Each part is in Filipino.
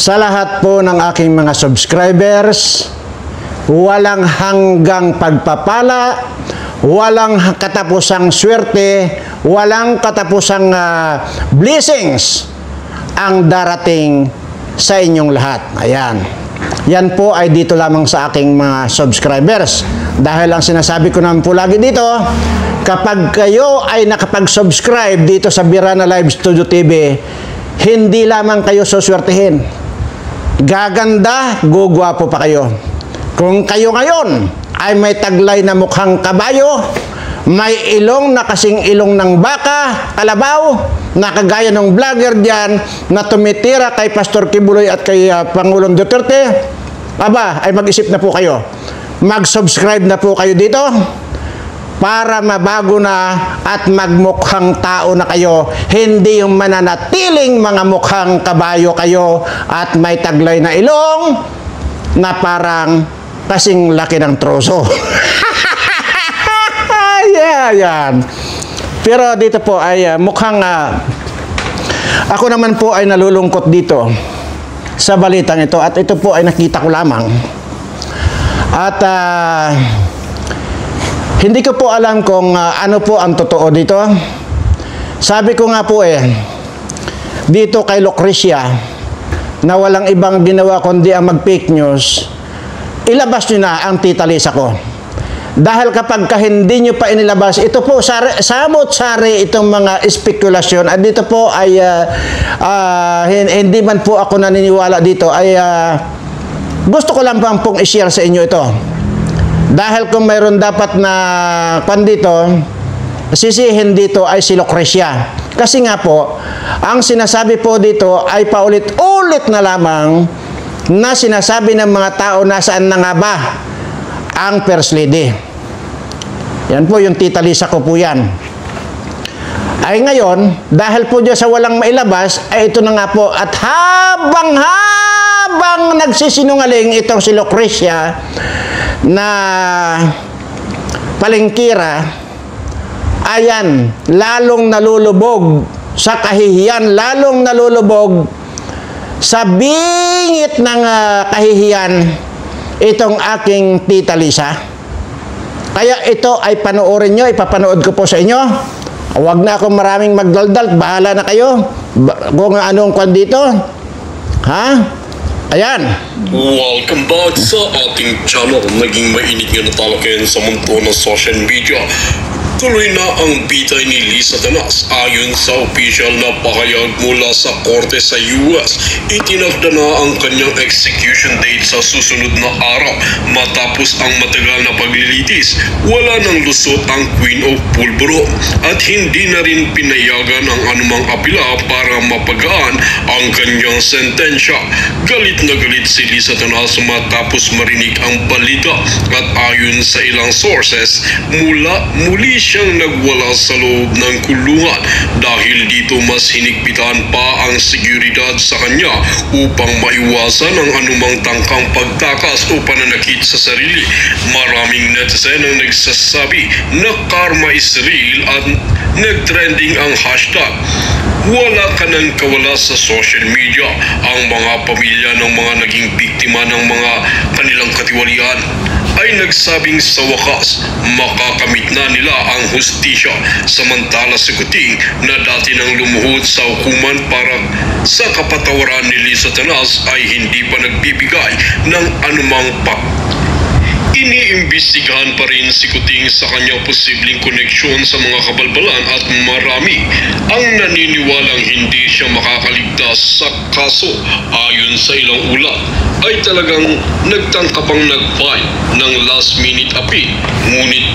Sa lahat po ng aking mga subscribers, walang hanggang pagpapala, walang katapusang swerte, walang katapusang blessings ang darating sa inyong lahat. Ayan. Yan po ay dito lamang sa aking mga subscribers. Dahil ang sinasabi ko naman po lagi dito, kapag kayo ay nakapag-subscribe dito sa Birana Live Studio TV, hindi lamang kayo suswertihin. Gaganda, gugwapo pa kayo. Kung kayo ngayon ay may taglay na mukhang kabayo, may ilong na kasing ilong ng baka, kalabaw, na kagaya ng vlogger dyan na tumitira kay Pastor Kibuloy at kay Pangulong Duterte, aba, ay mag-isip na po kayo. Mag-subscribe na po kayo dito para mabago na at magmukhang tao na kayo, hindi yung mananatiling mga mukhang kabayo kayo at may taglay na ilong na parang kasing laki ng troso. Yeah, yan. Pero dito po ay mukhang ako naman po ay nalulungkot dito sa balitang ito at ito po ay nakita ko lamang. At hindi ko po alam kung ano po ang totoo dito. Sabi ko nga po dito kay Lucrecia na walang ibang ginawa kundi ang mag-fake news, ilabas nyo na ang Tita Lisa ko. Dahil kapag hindi nyo pa inilabas, ito po, samot-sari itong mga spekulasyon. At dito po ay, hindi man po ako naniniwala dito, ay gusto ko lang pong i-share sa inyo ito. Dahil kung mayroon dapat na dito, sisihin dito ay si Lucrecia. Kasi nga po, ang sinasabi po dito ay paulit-ulit na lamang na sinasabi ng mga tao nasaan na nga ba ang First Lady. Yan po yung Tita Lisa ko po yan. Ay ngayon, dahil po dyan sa walang mailabas, ay ito na nga po. At habang nagsisinungaling itong si Lucrecia na palengkira, ayan, lalong nalulubog sa kahihiyan, lalong nalulubog sa bingit ng kahihiyan itong aking Tita Lisa. Kaya ito ay panoorin nyo, ipapanood ko po sa inyo. Huwag na akong maraming magdaldal, bahala na kayo kung anong kwan dito. Ha? Ayan. Welcome back sa ating channel. Naging mainit nga na talakayan sa mundo ng social media. Tuloy na ang bitay ni Lisa Danas. Ayon sa official na pahayag mula sa korte sa US, itinakda na ang kanyang execution date sa susunod na araw. Matapos ang matagal na paglilitis, wala nang lusot ang Queen of Pulburon at hindi na rin pinayagan ang anumang apela para mapagaan ang kanyang sentensya. Galit na galit si Lisa Danas matapos marinig ang balita at ayon sa ilang sources, muli siyang nagwala sa loob ng kulungan dahil dito mas hinigpitan pa ang seguridad sa kanya upang maiwasan ang anumang tangkang pagtakas o pananakit sa sarili. Maraming netizen ang nagsasabi na karma is real at nagtrending ang hashtag wala ka nang kawala sa social media. Ang mga pamilya ng mga naging biktima ng mga kanilang katiwalian ay nagsabing sa wakas makakamit na nila ang hustisya, samantala sa kuting na dati nang lumuhod sa hukuman para sa kapatawaran ni Lisa Danas ay hindi pa nagbibigay ng anumang Iniimbestigahan pa rin si Kuting sa kanyang posibleng koneksyon sa mga kabalbalan at marami ang naniniwalang hindi siya makakaligtas sa kaso. Ayon sa ilang ulat ay talagang nagtangkapang nag-file ng last minute appeal, ngunit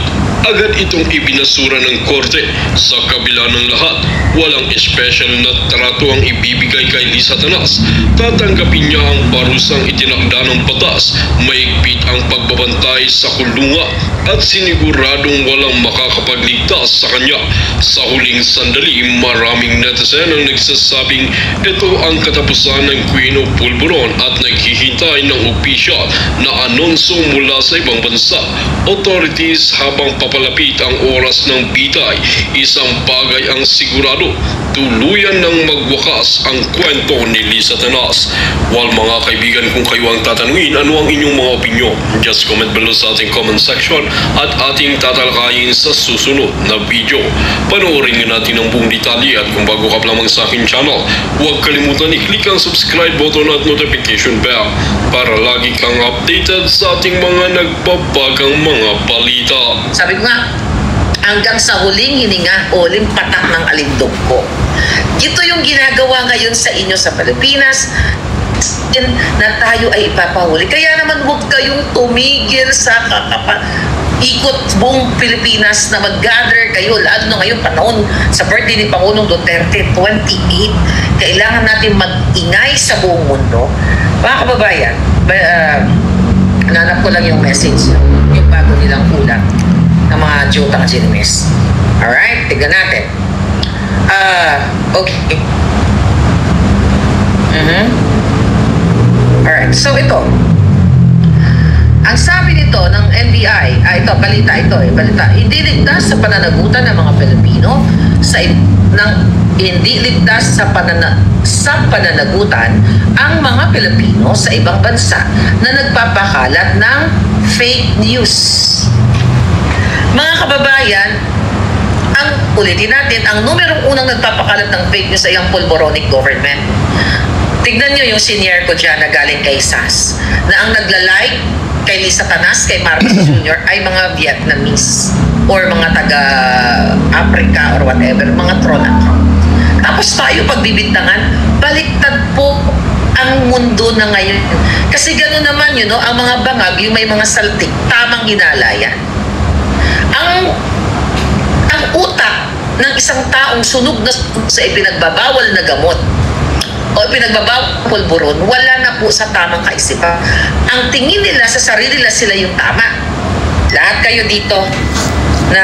agad itong ibinasura ng korte. Sa kabila ng lahat, walang special na trato ang ibibigay kay Lisa Danas. Tatanggapin niya ang parusang itinakda ng batas, maigpit ang pagbabantay sa kulungan at siniguradong walang makakapagligtas sa kanya. Sa huling sandali, maraming netizen ang nagsasabing ito ang katapusan ng Queen of Pulburon at naghihintay ng opisyal na anonso mula sa ibang bansa. Authorities habang papalapit ang oras ng bitay, isang bagay ang sigurado, tuluyan ng magwakas ang kwento ni Liza Tanas. While mga kaibigan, kung kayo ang tatanungin, ano ang inyong mga opinyon? Just comment below sa ating comment section at ating tatalakayin sa susunod na video. Panoorin nga natin ang buong detalye at kung bago ka pa lamang sa aking channel, huwag kalimutan i-click ang subscribe button at notification bell para lagi kang updated sa ating mga nagbabagang mga balita. Sabi ko nga, hanggang sa huling hininga o huling patak ng alindog ko. Ito yung ginagawa ngayon sa inyo sa Pilipinas na tayo ay ipapahuli. Kaya naman huwag kayong tumigil sa ikot buong Pilipinas na mag-gather kayo. Lalo na ngayon panahon sa birthday ni Pangulong Duterte, 28. Kailangan natin mag-ingay sa buong mundo. Mga kababayan, nanap ko lang yung message, yung bago nilang ulat ng mga Jotang Genimes. Alright, tignan natin. Okay. Alright, so ito. Ang sabi nito ng NBI, balita, hindi ligtas sa pananagutan ng mga Pilipino hindi ligtas sa pananagutan ang mga Pilipino sa ibang bansa na nagpapakalat ng fake news. Mga kababayan, ulitin natin, ang numerong unang nagpapakalat ng fake news ay ang Pulboronic government. Tignan nyo yung senior ko dyan na galing kay SAS, na ang naglalike kay Liza Tanas, kay Marcos Jr. ay mga Vietnamese or mga taga-Africa or whatever, mga troll account. Tapos tayo pagbibintangan, baliktad po ang mundo na ngayon. Kasi gano'n naman yun, no? Ang mga bangag, yung may mga saltik, tamang hinalayan. Ang utak ng isang taong sunog na sa ipinagbabawal na gamot o ipinagbabawal pulburon, wala na po sa tamang kaisipan. Ang tingin nila sa sarili nila, sila yung tama. Lahat kayo dito na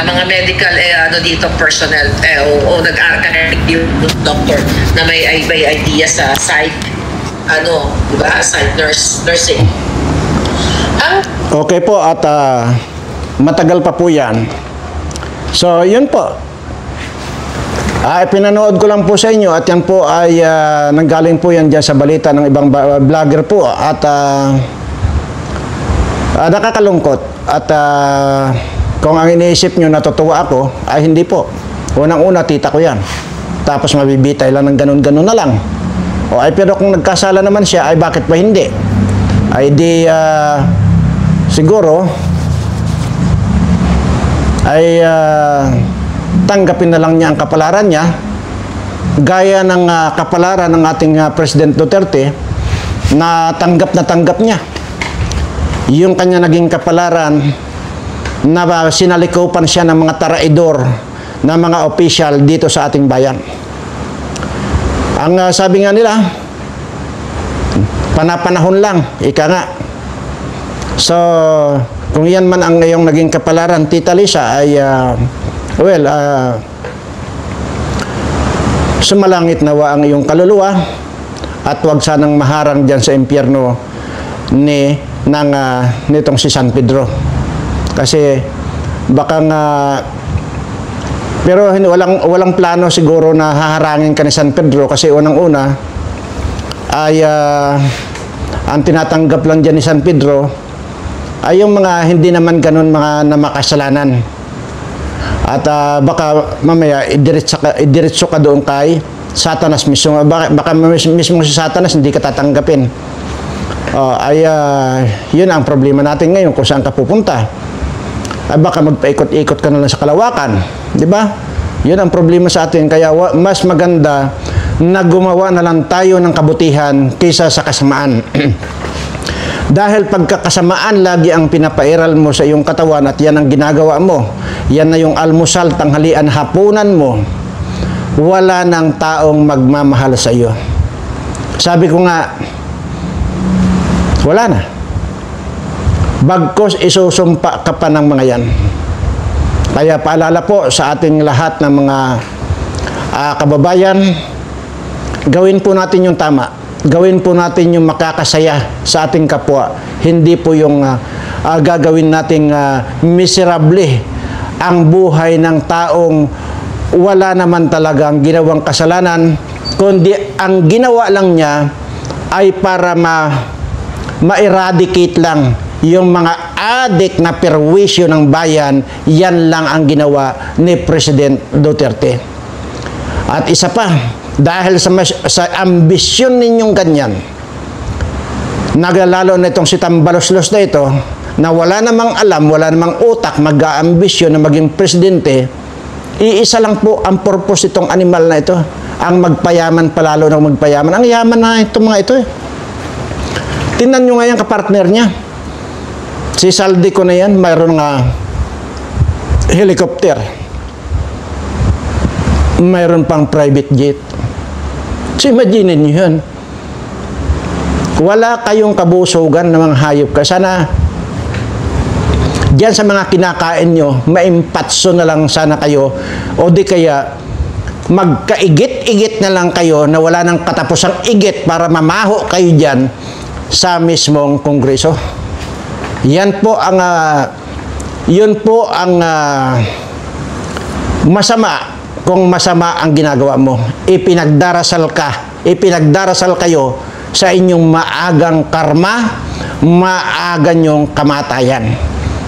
mga medical dito personnel o nag-academic yung doctor na may idea sa psych diba? Psych nursing. Okay po, at matagal pa po yan. So, yun po. Pinanood ko lang po sa inyo at yan po ay nanggaling po yan dyan sa balita ng ibang vlogger po at nakakalungkot at kung ang iniisip nyo natutuwa ako, ay hindi po. Unang-una, tita ko yan. Tapos mabibitay lang ng ganun-ganun na lang. Pero kung nagkasala naman siya, ay bakit pa hindi? Ay di siguro ay tanggapin na lang niya ang kapalaran niya gaya ng kapalaran ng ating President Duterte na tanggap niya yung kanya naging kapalaran na sinalikupan siya ng mga taraidor na mga opisyal dito sa ating bayan. Ang sabi nga nila, panapanahon lang, ika nga. So, kung yan man ang iyong naging kapalaran, Tita Liza, ay, sumalangit nawa ang iyong kaluluwa at huwag sanang maharang dyan sa impyerno nitong si San Pedro. Kasi baka nga, pero walang plano siguro na haharangin ka ni San Pedro kasi unang-una ay ang tinatanggap lang dyan ni San Pedro ay yung mga hindi naman ganun mga na makasalanan. At baka mamaya idiretso ka doon kay Satanas mismo. Baka mismo si Satanas hindi ka tatanggapin. Yun ang problema natin ngayon kung saan ka pupunta. Baka magpaikot-ikot ka na lang sa kalawakan. Di ba? Yun ang problema sa atin. Kaya mas maganda na gumawa na lang tayo ng kabutihan kaysa sa kasamaan. Dahil pagkakasamaan lagi ang pinapairal mo sa iyong katawan at yan ang ginagawa mo. Yan na yung almusal, tanghalian, hapunan mo. Wala nang taong magmamahal sa iyo. Sabi ko nga, wala na. Bagkos isusumpa ka pa ng mga yan. Kaya paalala po sa ating lahat ng mga kababayan, gawin po natin yung tama. Gawin po natin yung makakasaya sa ating kapwa. Hindi po yung gagawin nating miserable ang buhay ng taong wala naman talagang ginawang kasalanan, kundi ang ginawa lang niya ay para ma-eradicate lang yung mga adik na perwisyo ng bayan. Yan lang ang ginawa ni President Duterte. At isa pa, dahil sa ambisyon ninyong ganyan, nagalalo na itong si Tambaloslos na ito, na wala namang alam, wala namang utak, mag-aambisyon na maging presidente, iisa lang po ang purpose itong animal na ito, ang magpayaman, palalo ng magpayaman. Ang yaman na itong mga ito eh. Tingnan nyo nga yung kapartner niya. Si Saldico na yan, mayroon nga helicopter. Mayroon pang private jet. So imagine nyo yun. Wala kayong kabusugan ng mga hayop ka. Sana diyan sa mga kinakain nyo, maimpatso na lang sana kayo, o di kaya magkaigit-igit na lang kayo na wala nang katapusang igit para mamaho kayo dyan sa mismong kongreso. Yan po ang yun po ang masama kung masama ang ginagawa mo. Ipinagdarasal kayo sa inyong maagang karma, maaga nyong kamatayan.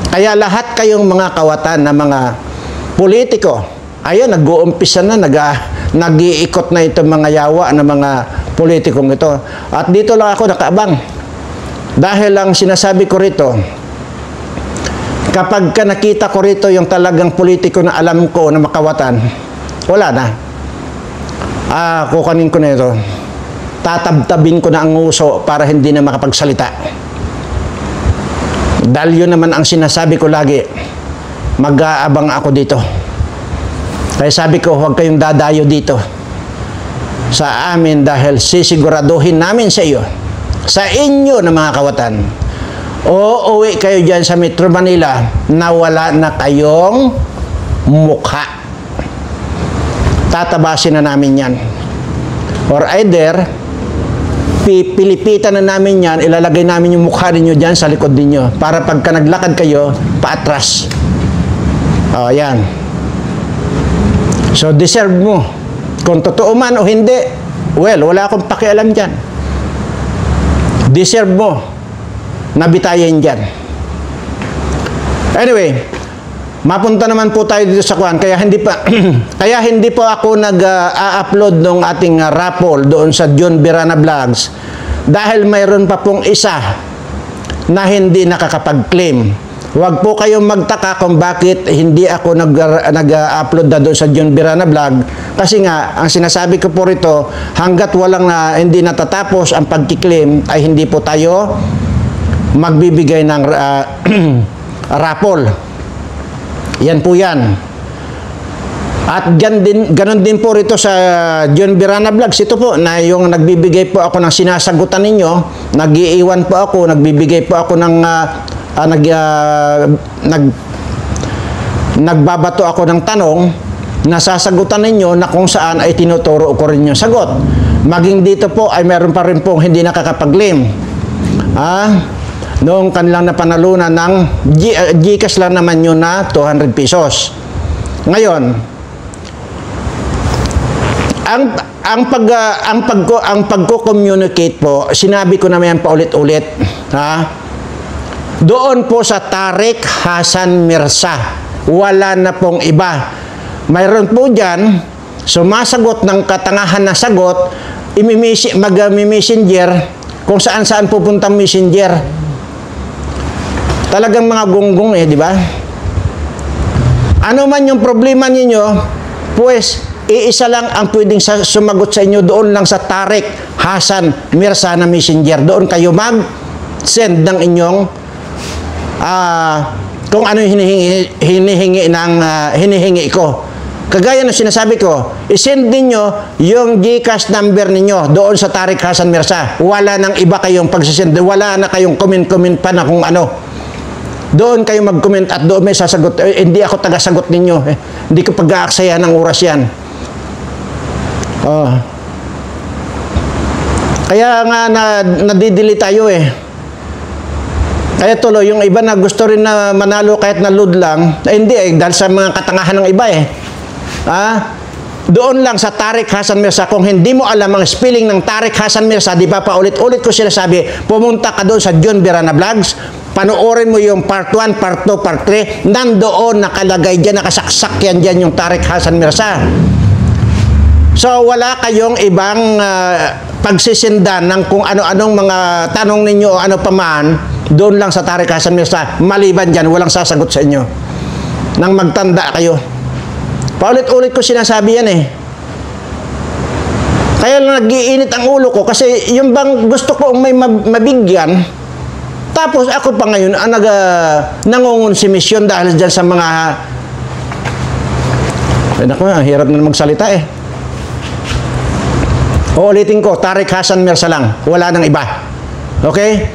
Kaya lahat kayong mga kawatan na mga politiko, ayun, nag-uumpisa na, nag-iikot na itong mga yawa ng mga politikong ito. At dito lang ako nakaabang. Dahil lang sinasabi ko rito, kapag ka nakita ko rito yung talagang politiko na alam ko na makawatan, wala na. Kukunin ko na ito. Tatabtabin ko na ang uso para hindi na makapagsalita. Dahil yun naman ang sinasabi ko lagi, mag-aabang ako dito. Kaya sabi ko, huwag kayong dadayo dito sa amin dahil sisiguraduhin namin sa iyo, sa inyo na mga kawatan, uuwi kayo dyan sa Metro Manila na wala na kayong mukha. Tatabasin na namin yan. Or either, pilipitan na namin yan, ilalagay namin yung mukha ninyo dyan sa likod ninyo para pagka naglakad kayo, paatras. O, yan. So, deserve mo. Kung totoo man o hindi, well, wala akong pakialam dyan. Deserve mo na bitayin dyan. Anyway, mapunta naman po tayo dito sa kuwan, kaya hindi pa kaya hindi po ako nag-upload ng ating raffle doon sa John Birana Vlogs dahil mayroon pa pong isa na hindi nakakapag-claim. Huwag po kayong magtaka kung bakit hindi ako nag-upload na doon sa John Birana Vlog, kasi nga ang sinasabi ko po rito, hanggat walang hindi natatapos ang pag-claim ay hindi po tayo magbibigay ng raffle. Yan po yan. At ganon din po rito sa John Birana Vlogs. Ito po, na yung nagbibigay po ako ng sinasagutan ninyo, nag-iiwan po ako, nagbibigay po ako ng, nagbabato ako ng tanong, nasasagutan ninyo na kung saan ay tinuturo ko rin yung sagot. Maging dito po ay meron pa rin pong hindi nakakapag-claim. Noong kanilang napanalunan ng GCash lang naman yun na 200 pesos. Ngayon, ang pagko-communicate po, sinabi ko naman paulit-ulit, doon po sa Tariq Hassan Mirza, wala na pong iba. Mayroon po dyan, sumasagot ng katangahan na sagot, mag-messenger, kung saan-saan pupuntang messenger. Talagang mga gunggong di ba? Ano man yung problema ninyo, pues, iisa lang ang pwedeng sumagot sa inyo, doon lang sa Tariq Hassan Mirza na messenger. Doon kayo mag-send ng inyong kung ano yung hinihingi ko. Kagaya ng sinasabi ko, isend ninyo yung GCash number ninyo doon sa Tariq Hassan Mirza. Wala nang iba kayong pagsisend. Wala na kayong comment pa na kung ano. Doon kayo mag-comment at doon may sasagot. Hindi ako taga-sagot ninyo. Hindi ko pag-aaksaya ng oras yan. Kaya nga nadidili tayo Kaya tuloy, yung iba na gusto rin na manalo kahit na load lang, hindi dahil sa mga katangahan ng iba Doon lang sa Tariq Hassan Mirza, kung hindi mo alam ang spelling ng Tariq Hassan Mirza, di ba paulit-ulit ko sinasabi, pumunta ka doon sa John Birana Vlogs, panoorin mo yung part 1, part 2, part 3, nandoon nakalagay dyan, nakasaksak yan dyan yung Tariq Hassan Mirza. So wala kayong ibang pagsisindan ng kung ano-anong mga tanong ninyo o ano pa man, doon lang sa Tariq Hassan Mirza, maliban dyan, walang sasagot sa inyo. Nang magtanda kayo. Paulit-ulit ko sinasabi yan eh. Kaya lang nag-iinit ang ulo ko kasi yung bang gusto ko may mabigyan, tapos ako pa ngayon ang nangungonsumisyon dahil dyan sa mga naku, hirap na magsalita eh. Uulitin ko, Tariq Hassan Mirza lang, wala nang iba. Okay?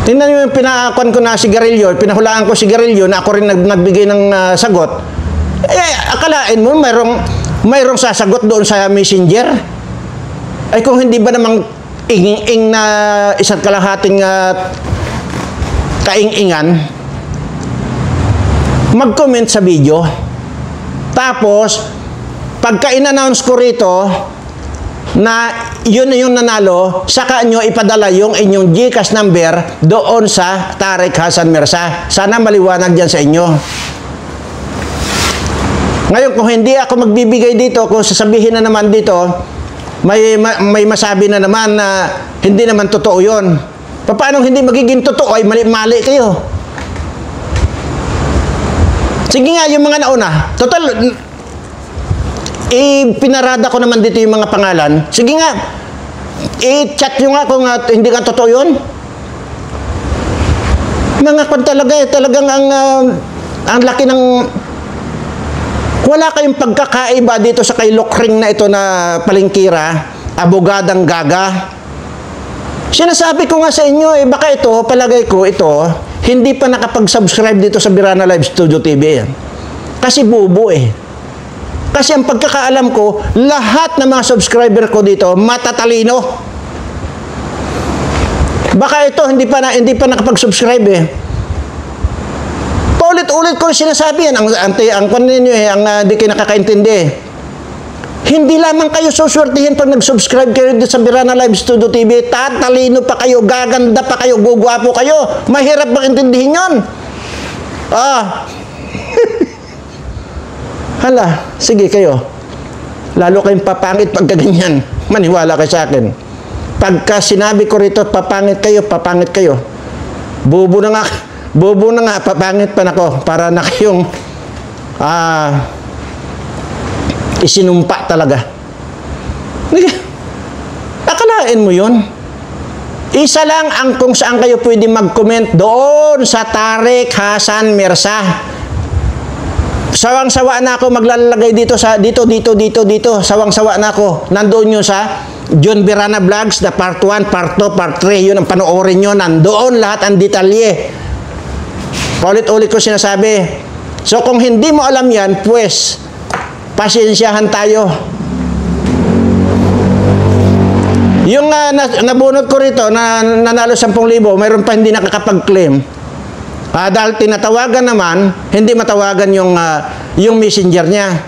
Tingnan nyo yung pinakuan ko na sigarilyo, pinahulaan ko sigarilyo na ako rin nagbigay ng sagot. Akalain mo mayroong sasagot doon sa messenger? Ay kung hindi ba namang ing na isa't kalahating kaing-ingan, mag-comment sa video. Tapos, pagka in-announce ko rito na yun na yung nanalo, saka nyo ipadala yung inyong GCash number doon sa Tariq Hassan Mirza. Sana maliwanag dyan sa inyo. Ngayon, kung hindi ako magbibigay dito, kung sasabihin na naman dito, may masabi na naman na hindi naman totoo yun. Paano hindi magiging totoo ay mali-mali kayo? Sige nga, yung mga nauna, total, pinarada ko naman dito yung mga pangalan. Sige nga, i-chat nyo nga kung hindi ka totoo yun. Mga kung talagang ang laki ng... Wala kayong pagkakaiba dito sa kay Lokring na ito na palingkira, abogadang gaga. Sinasabi ko nga sa inyo, baka ito, palagay ko ito, hindi pa nakapag-subscribe dito sa Birana Live Studio TV. Kasi bubo eh. Kasi ang pagkakaalam ko, lahat ng mga subscriber ko dito, matatalino. Baka ito, hindi pa nakapag-subscribe eh. Paulit-ulit ko sinasabi yan. Ang ninyo eh, di kayo nakakaintindi. Hindi lamang kayo suswertihin pag nag-subscribe kayo dito sa Birana Live Studio TV. Tatalino pa kayo, gaganda pa kayo, gugwapo kayo. Mahirap bang intindihin yun? Hala, sige kayo. Lalo kayong papangit pagka ganyan. Maniwala kayo sa akin. Pagka sinabi ko rito, papangit kayo, papangit kayo. Bobo na nga, papangit pa nako para na kayong isinumpa talaga. Akalain mo yun? Isa lang ang kung saan kayo pwede mag-comment doon sa Tariq Hassan Mirza. Sawang-sawa na ako maglalagay dito sa dito. Sawang-sawa na ako. Nandoon yun sa John Birana Vlogs na part 1, part 2, part 3. Yun ang panoorin nyo. Nandoon lahat ang detalye. Paulit-ulit ko sinasabi. So kung hindi mo alam yan, pues, pasensyahan tayo. Yung nabunot ko rito, na nanalo 10,000, mayroon pa hindi nakakapag-claim. Dahil tinatawagan naman, hindi matawagan yung messenger niya.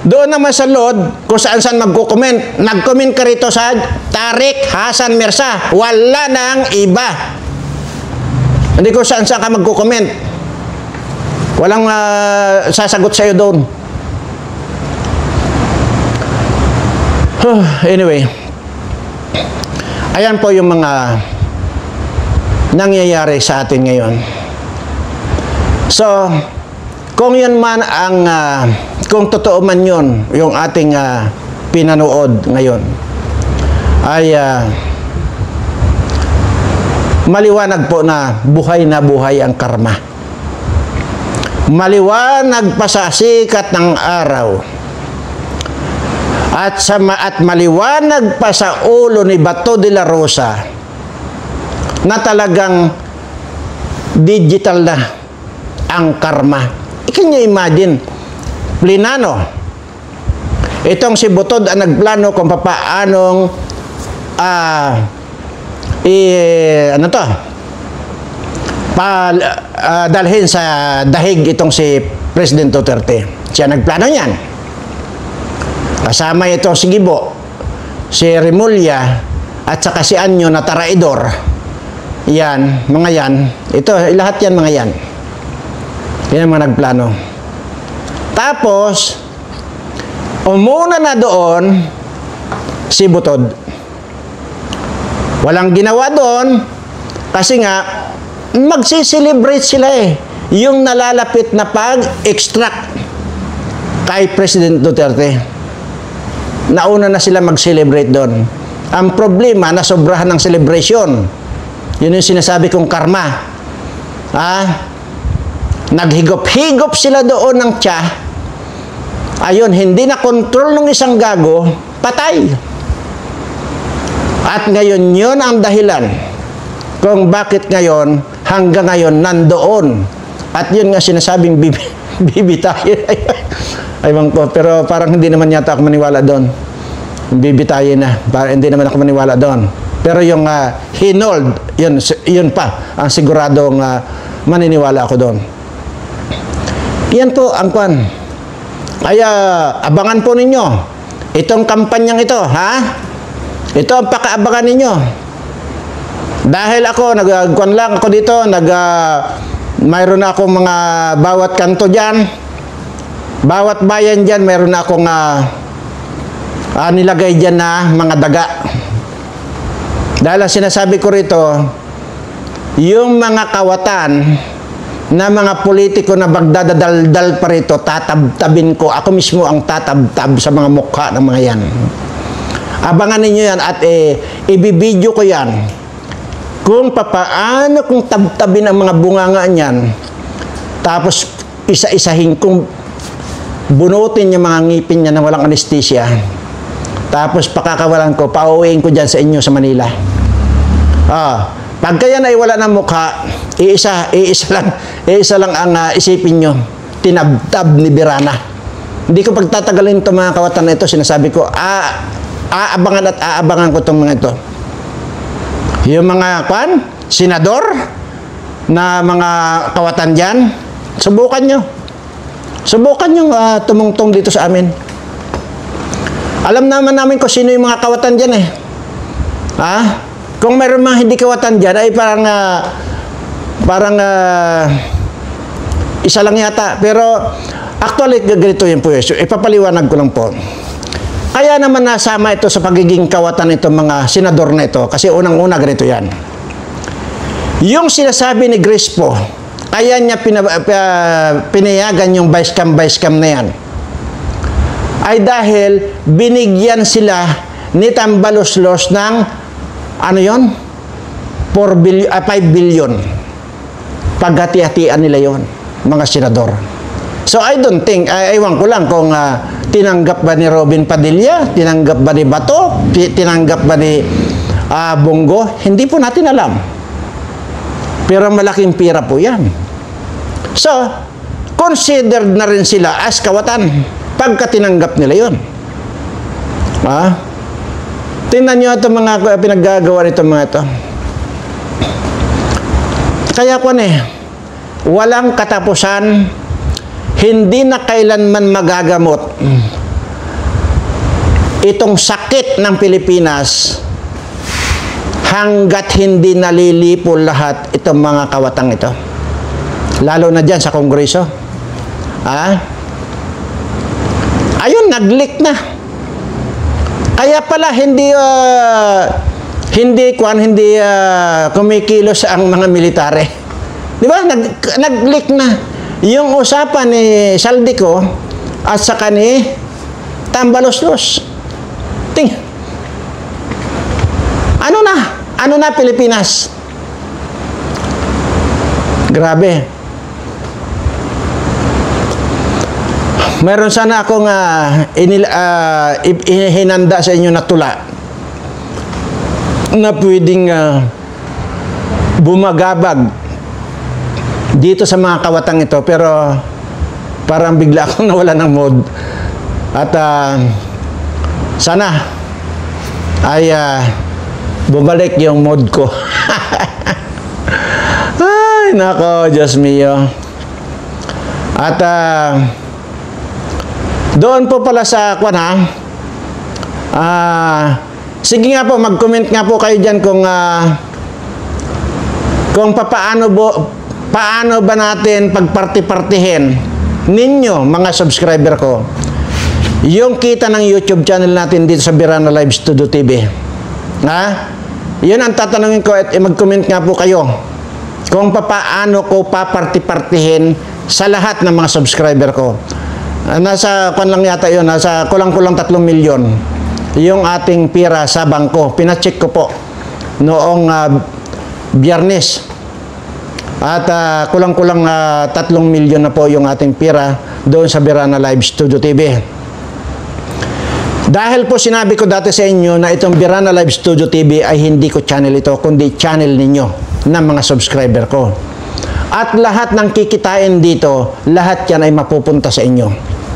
Doon naman sa load, kung saan magko-comment. Nag-comment ka rito sa Tariq Hassan Mirza. Wala nang iba. Hindi ko saan ka magko-comment. Walang sasagot sa'yo doon. Anyway, ayan po yung mga nangyayari sa atin ngayon. So, kung yun man ang, kung totoo man yun, yung ating pinanood ngayon, ay maliwanag po na buhay ang karma. Maliwanag pa sa sikat ng araw. At maliwanag pa sa ulo ni Bato de la Rosa na talagang digital na ang karma. Can you imagine? Plinano. Itong si Butod ang nagplano kung papaanong ano to? Dalhin sa dahig itong si President Duterte. Siya nagplano yan. Kasama ito si Gibo, si Remulla, at saka si Anyo na taraidor. Yan, mga yan. Ito, lahat yan mga yan. Yan ang mga nagplano. Tapos, umuna na doon si Butod. Walang ginawa doon kasi nga magsiselebrate sila eh. Yung nalalapit na pag-extract kay President Duterte. Nauna na sila mag-celebrate doon. Ang problema, nasobrahan ng celebration. Yun yung sinasabi kong karma. Naghigop-higop sila doon ng tsa. Ayun, hindi na kontrol ng isang gago, patay. At ngayon, yun ang dahilan kung bakit ngayon, hanggang ngayon, nandoon. At yun nga sinasabing bibitayin. Aywan ko, pero parang hindi naman yata ako maniwala doon. Bibitayin na, hindi naman ako maniwala doon. Pero yung hinold, yun pa, ang siguradong maniniwala ako doon. Yan po ang kwan. Kaya abangan po ninyo itong kampanyang ito, ha? Ito ang pakaabangan ninyo. Dahil ako, nagkuhan lang ako dito, mayroon na akong mga bawat kanto dyan, bawat bayan dyan, mayroon na akong nilagay dyan na mga daga. Dahil ang sinasabi ko rito, yung mga kawatan na mga politiko na bagdadaldal pa rito, tatabtabin ko. Ako mismo ang tatabtab sa mga mukha ng mga yan. Abangan ninyo yan at ibibideo ko yan. Kung papaano kung tabtabin ang mga bunganga niyan, tapos isa-isahin kung bunutin yung mga ngipin niya na walang anesthesia. Tapos pakakawalan ko, pauwiin ko dyan sa inyo sa Manila. Pagka yan ay wala ng mukha, iisa lang ang isipin nyo, tinabtab ni Birana. Hindi ko pagtatagalin itong mga kawatan na ito, sinasabi ko, aabangan at aabangan ko itong mga ito. Yung mga senador na mga kawatan dyan, subukan nyo. Subukan nyo tumungtong dito sa amin. Alam naman namin kung sino yung mga kawatan dyan eh. Kung mayroon mga hindi kawatan dyan, ay parang isa lang yata. Pero actually, ganito yung po. Ipapaliwanag ko lang po. Kaya naman nasama ito sa pagiging kawatan itong mga senador na ito. Kasi unang-una ganito yan. Yung sinasabi ni Crispo, kaya niya pinayagan yung vice cam na yan, ay dahil binigyan sila ni Tambaloslos ng 5 billion. Paghati-hatian nila yon, mga senador. So I don't think, ewan ko lang kung tinanggap ba ni Robin Padilla, tinanggap ba ni Bato, tinanggap ba ni Bongo, hindi po natin alam. Pero malaking pira po yan. So, considered na rin sila as kawatan pagka tinanggap nila yon. Tingnan nyo ito mga pinaggagawa nito mga ito. Kaya walang katapusan, hindi na kailanman magagamot itong sakit ng Pilipinas hanggat hindi nalilipo lahat itong mga kawatang ito. Lalo na dyan sa Kongreso. Ayun, nag-leak na. Kaya pala hindi kumikilos ang mga military. Di ba? Nag-leak na. Yung usapan ni Saldico at saka ni Tambaloslos. Ano na Pilipinas? Grabe. Meron sana akong hinanda sa inyo na tula na pwedeng bumagabag dito sa mga kawatang ito, pero parang bigla akong nawala ng mood. At sana ay bumalik yung mood ko. Ay, nako, Diyos mio. At doon po pala sa kwan ha. Sige nga po, mag-comment nga po kayo dyan kung paano ba natin pagparti-partihin ninyo, mga subscriber ko, yung kita ng YouTube channel natin dito sa Birana Live Studio TV. Ha? Yun ang tatanungin ko at mag-comment nga po kayo kung paano ko paparti-partihin sa lahat ng mga subscriber ko. Nasa kwan lang yata yun, nasa kulang-kulang 3 milyon yung ating pira sa bangko. Pinacheck ko po noong Biyernes. At kulang-kulang 3 milyon na po yung ating pira doon sa Birana Live Studio TV. Dahil po sinabi ko dati sa inyo na itong Birana Live Studio TV ay hindi ko channel ito, kundi channel ninyo ng mga subscriber ko. At lahat ng kikitain dito, lahat yan ay mapupunta sa inyo.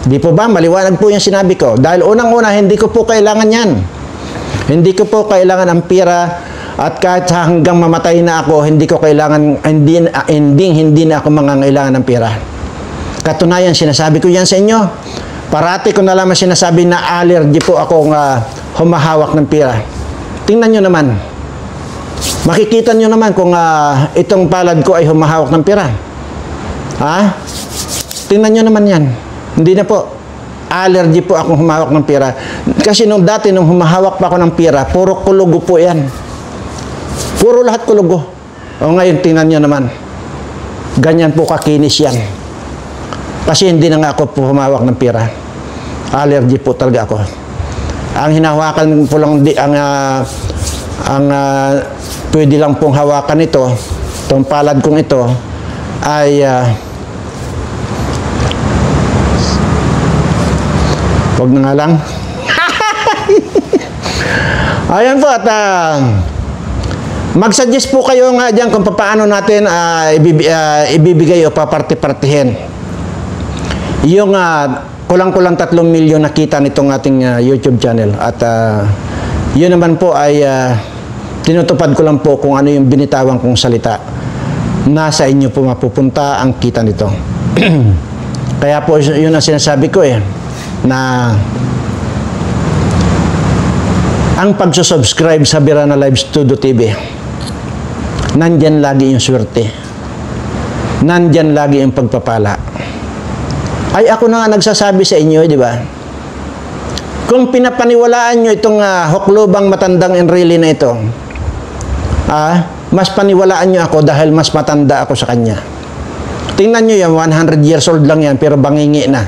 Di po ba? Maliwanag po yung sinabi ko. Dahil unang-una, hindi ko po kailangan yan. Hindi ko po kailangan ang pira. At kahit hanggang mamatay na ako, hindi ko kailangan, hindi na ako mangangailangan ng pira. Katunayan, sinasabi ko yan sa inyo. Parati ko na lamang sinasabi na allergy po akong humahawak ng pira. Tingnan nyo naman. Makikita nyo naman kung itong palad ko ay humahawak ng pira. Ha? Tingnan nyo naman yan. Hindi na po. Allergy po akong humahawak ng pira. Kasi nung dati, nung humahawak pa ako ng pira, puro kulugo po yan. Puro lahat kulugo. O ngayon, tingnan nyo naman. Ganyan po kakinis yan. Kasi hindi na nga ako po humawak ng pira. Allergy po talaga ako. Ang hinahawakan po lang, pwede lang pong hawakan ito, itong palad kong ito, ay wag na nga lang. Ayan po, at mag-suggest po kayo nga dyan kung paano natin ibibigay o paparti-partihin yung kulang-kulang 3 milyon na kita nitong ating YouTube channel. At yun naman po ay tinutupad ko lang po kung ano yung binitawan kong salita. Nasa inyo po mapupunta ang kita nito. Kaya po yun ang sinasabi ko na ang pagsusubscribe sa Birana Live Studio TV, nandyan lagi yung swerte. Nandyan lagi yung pagpapala. Ay ako na nga nagsasabi sa inyo, di ba? Kung pinapaniwalaan nyo itong huklubang matandang Enrile na ito, mas paniwalaan nyo ako dahil mas matanda ako sa kanya. Tingnan nyo yan, 100 years old lang yan, pero bangingi na.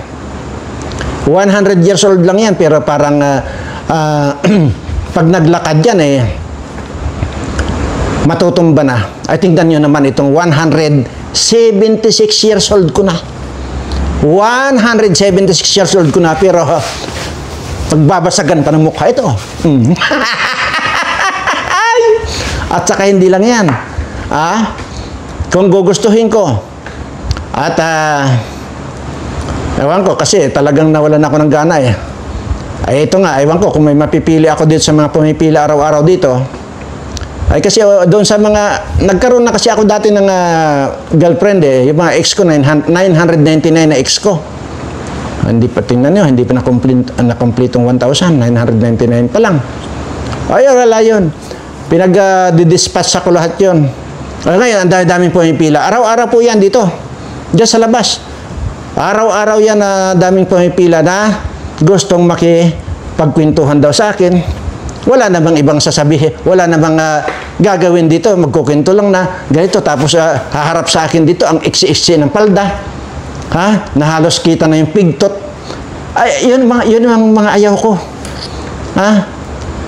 100 years old lang yan, pero parang pag naglakad yan matutumba na. Ay tingnan nyo naman itong 176 years old ko na. 176 years old ko na, pero pagbabasagan pa ng mukha ito. At saka hindi lang yan. Kung gugustuhin ko, at ewan ko, kasi talagang nawalan ako ng gana ay ito nga, ewan ko kung may mapipili ako dito sa mga pumipili araw-araw dito. Ay kasi doon sa mga, nagkaroon na kasi ako dati ng girlfriend yung mga ex ko, 999 na ex ko. Hindi pa, tingnan nyo, hindi pa na-complete yung 1,999 pa lang. Ay, wala yun. Pinag-dispatch ako lahat yun. Ay, ngayon, ang dami-daming pumipila. Araw-araw po yan dito. Diyan sa labas. Araw-araw yan na daming pumipila na gustong makipagkwentuhan daw sa akin. Wala namang ibang sasabihin, wala namang gagawin dito, magkukwento lang na ganito, tapos haharap sa akin dito ang iksi-iksi ng palda, na halos kita na yung pigtot. Ay, yun ang mga ayaw ko.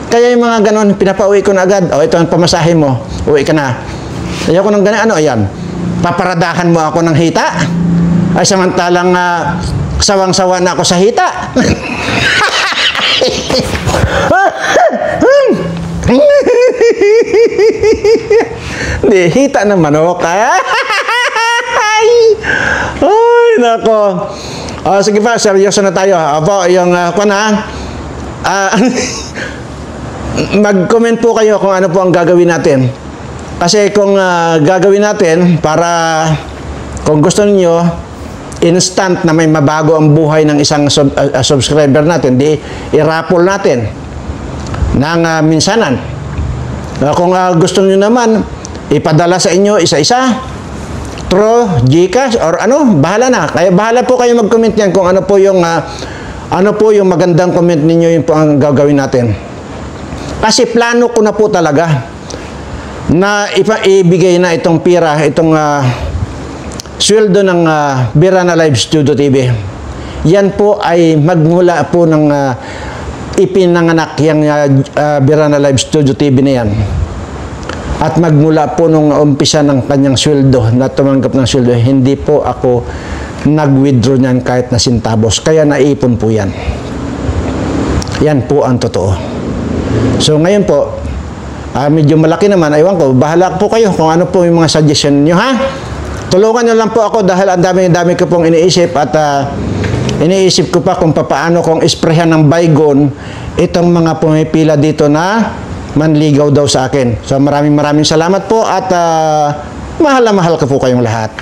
Kaya yung mga ganon, pinapauwi ko na agad. Ito ang pamasahe mo, uwi ka na. Ayaw ko ng ganon, ayan, paparadahan mo ako ng hita. Ay, samantalang sawang-sawa na ako sa hita. Di, hita ng manok. Ay, nako. Sige pa, seryoso na tayo. Apo, yung mag-comment po kayo kung ano po ang gagawin natin. Kasi kung gagawin natin para, kung gusto niyo, instant na may mabago ang buhay ng isang subscriber natin, di i-raffle natin ng minsanan. Kung gusto niyo naman, ipadala sa inyo isa-isa, through GCash or ano, bahala na. Kaya bahala po kayo mag-comment yan kung ano po yung magandang comment ninyo, yun po ang gagawin natin. Kasi plano ko na po talaga na ibigay na itong pira, itong sweldo ng Birana Live Studio TV. Yan po ay magmula po ng ipinanganak yung Birana Live Studio TV na yan. At magmula po nung umpisa ng kanyang sweldo, na tumanggap ng sweldo, hindi po ako nag-withdraw niyan kahit na sintabos. Kaya naipon po yan. Yan po ang totoo. So ngayon po, medyo malaki naman, aywan ko, bahala po kayo kung ano po yung mga suggestion niyo, ha? Tulungan niyo lang po ako dahil ang dami ko pong iniisip at iniisip ko pa kung paano kong isprehan ng baygon itong mga pumipila dito na manligaw daw sa akin. So maraming salamat po at mahal na mahal ko po kayong lahat.